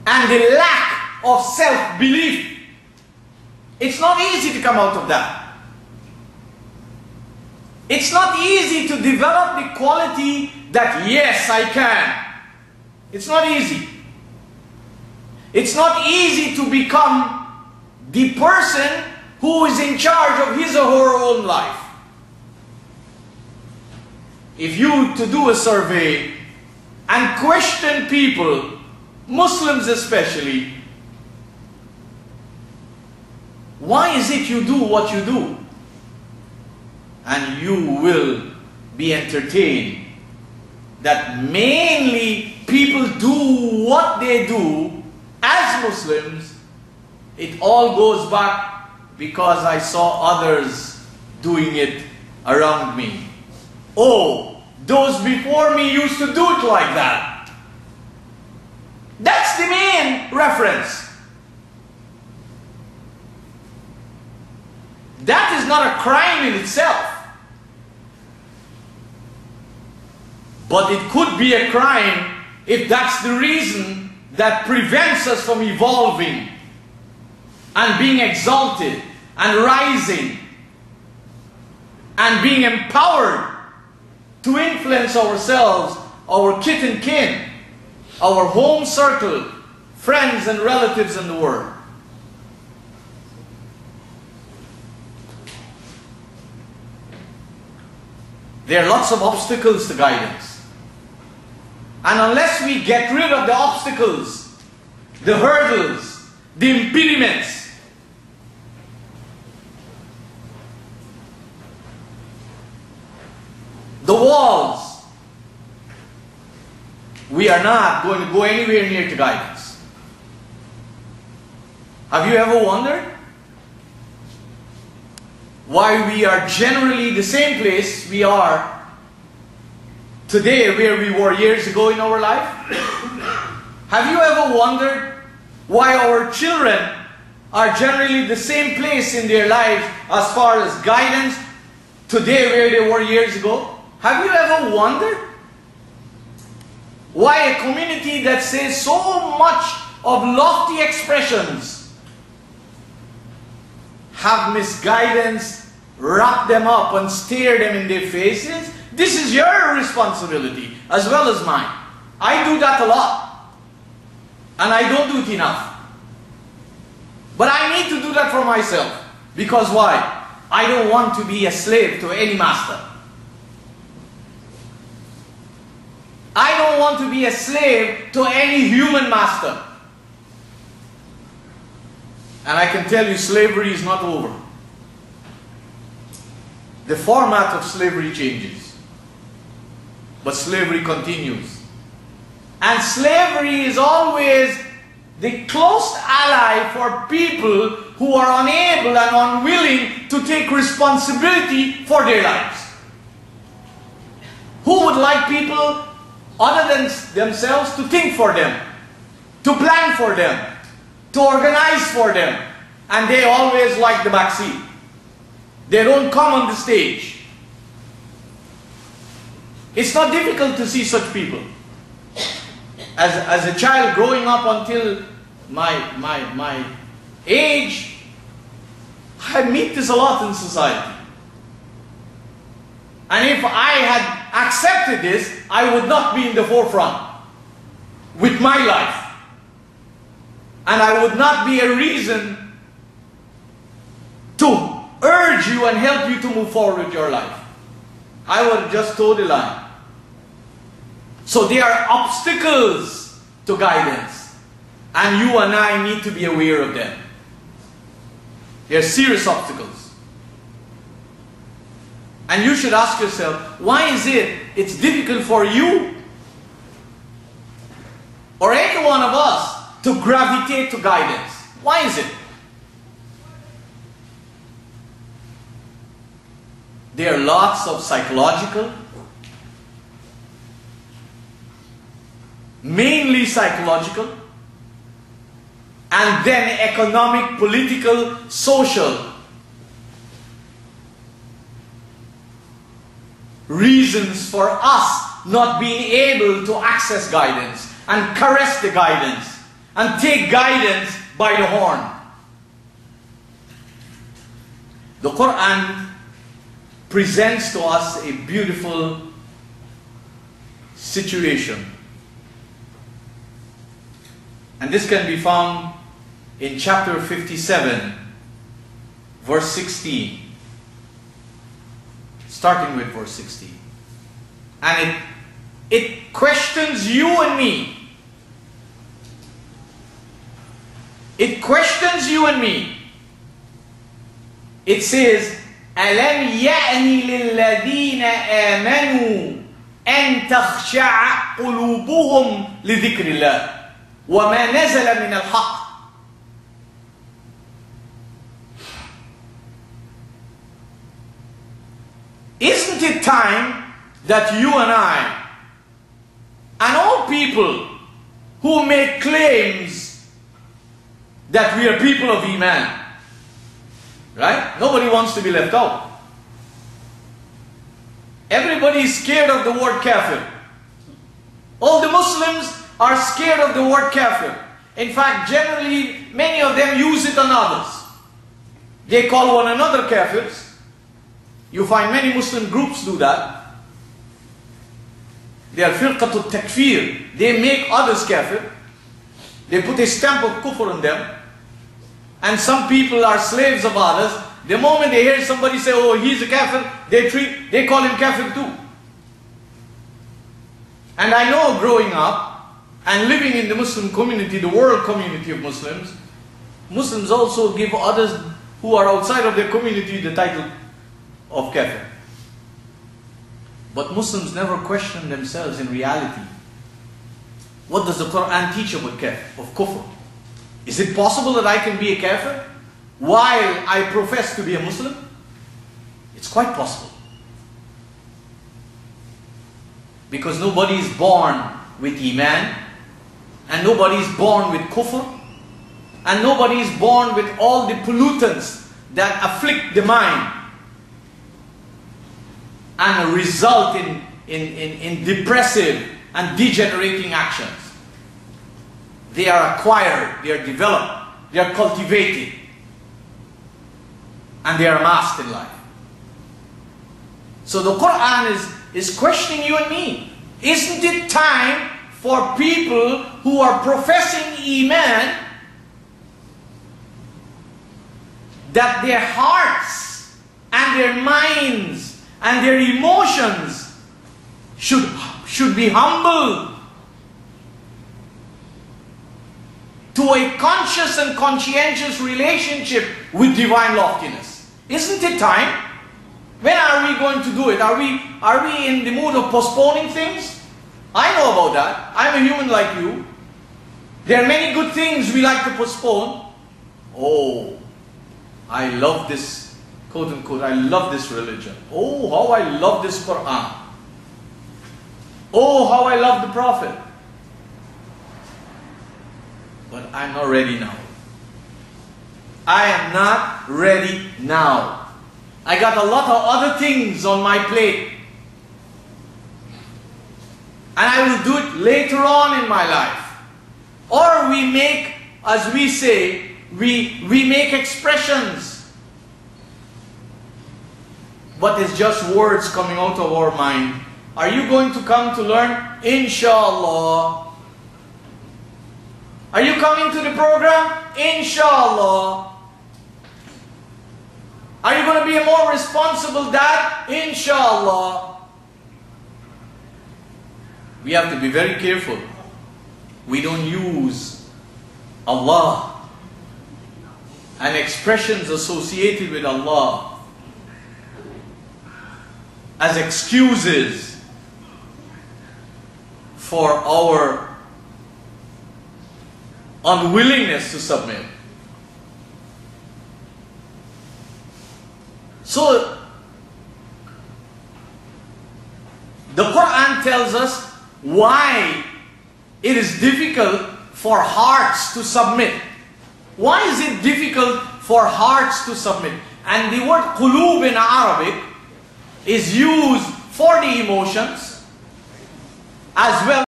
and the lack of self-belief. It's not easy to come out of that. It's not easy to develop the quality that, yes, I can. It's not easy. It's not easy to become the person who is in charge of his or her own life. If you to do a survey and question people, Muslims especially, why is it you do what you do? And you will be entertained that mainly people do what they do as Muslims. It all goes back because I saw others doing it around me. Oh, those before me used to do it like that. That's the main reference. That is not a crime in itself. But it could be a crime if that's the reason that prevents us from evolving and being exalted and rising and being empowered to influence ourselves, our kith and kin, our home circle, friends and relatives in the world. There are lots of obstacles to guidance. And unless we get rid of the obstacles, the hurdles, the impediments, the walls, we are not going to go anywhere near to guidance. Have you ever wondered why we are generally the same place we are today where we were years ago in our life? Have you ever wondered why our children are generally the same place in their lives as far as guidance today where they were years ago? Have you ever wondered why a community that says so much of lofty expressions have misguidance wrap them up and stare them in their faces? This is your responsibility as well as mine. I do that a lot. And I don't do it enough. But I need to do that for myself. Because why? I don't want to be a slave to any master. I don't want to be a slave to any human master. And I can tell you, slavery is not over. The format of slavery changes, but slavery continues. And slavery is always the close ally for people who are unable and unwilling to take responsibility for their lives. Who would like people other than themselves to think for them, to plan for them, to organize for them? And they always like the back seat. They don't come on the stage. It's not difficult to see such people. As a child growing up until my age, I meet this a lot in society. And if I had accepted this, I would not be in the forefront with my life. And I would not be a reason to urge you and help you to move forward with your life. I would have just toe the line. So there are obstacles to guidance, and you and I need to be aware of them. They are serious obstacles. And you should ask yourself, why is it's difficult for you or any one of us to gravitate to guidance? Why is it? There are lots of psychological, mainly psychological, and then economic, political, social reasons for us not being able to access guidance and caress the guidance and take guidance by the horn. The Qur'an presents to us a beautiful situation. And this can be found in chapter 57, verse 16. Starting with verse 16. And it questions you and me. It questions you and me. It says, أَلَمْ يَأْنِ لِلَّذِينَ آمَنُوا أَن تَخْشَعَ قُلُوبُهُمْ لِذِكْرِ اللَّهِ وَمَا نَزَلَ مِنَ الْحَقِّ. Isn't it time that you and I, and all people who make claims that we are people of Iman, right? Nobody wants to be left out. Everybody is scared of the word kafir. All the Muslims are scared of the word kafir. In fact, generally, many of them use it on others. They call one another kafirs. You find many Muslim groups do that. They are firqatul takfir. They make others kafir. They put a stamp of kufr on them. And some people are slaves of others. The moment they hear somebody say, oh, he's a kafir, they call him kafir too. And I know growing up and living in the Muslim community, the world community of Muslims, Muslims also give others who are outside of their community the title of kafir. But Muslims never question themselves in reality. What does the Qur'an teach about kufr? Is it possible that I can be a kafir while I profess to be a Muslim? It's quite possible. Because nobody is born with Iman, and nobody is born with kufr, and nobody is born with all the pollutants that afflict the mind and result in depressive and degenerating actions. They are acquired, they are developed, they are cultivated, and they are amassed in life. So the Qur'an is questioning you and me. Isn't it time for people who are professing Iman that their hearts and their minds and their emotions should be humbled to a conscious and conscientious relationship with divine loftiness? Isn't it time? When are we going to do it? Are we in the mood of postponing things? I know about that. I'm a human like you. There are many good things we like to postpone. Oh, I love this, quote unquote, I love this religion. Oh, how I love this Qur'an. Oh, how I love the Prophet. But I'm not ready now. I am not ready now. I got a lot of other things on my plate. And I will do it later on in my life. Or we make, as we say, we make expressions. But it's just words coming out of our mind. Are you going to come to learn? Inshallah. Are you coming to the program? Inshallah. Are you going to be a more responsible dad? Inshallah. We have to be very careful. We don't use Allah and expressions associated with Allah as excuses for our unwillingness to submit. So, the Qur'an tells us why it is difficult for hearts to submit. Why is it difficult for hearts to submit? And the word qulub in Arabic is used for the emotions as well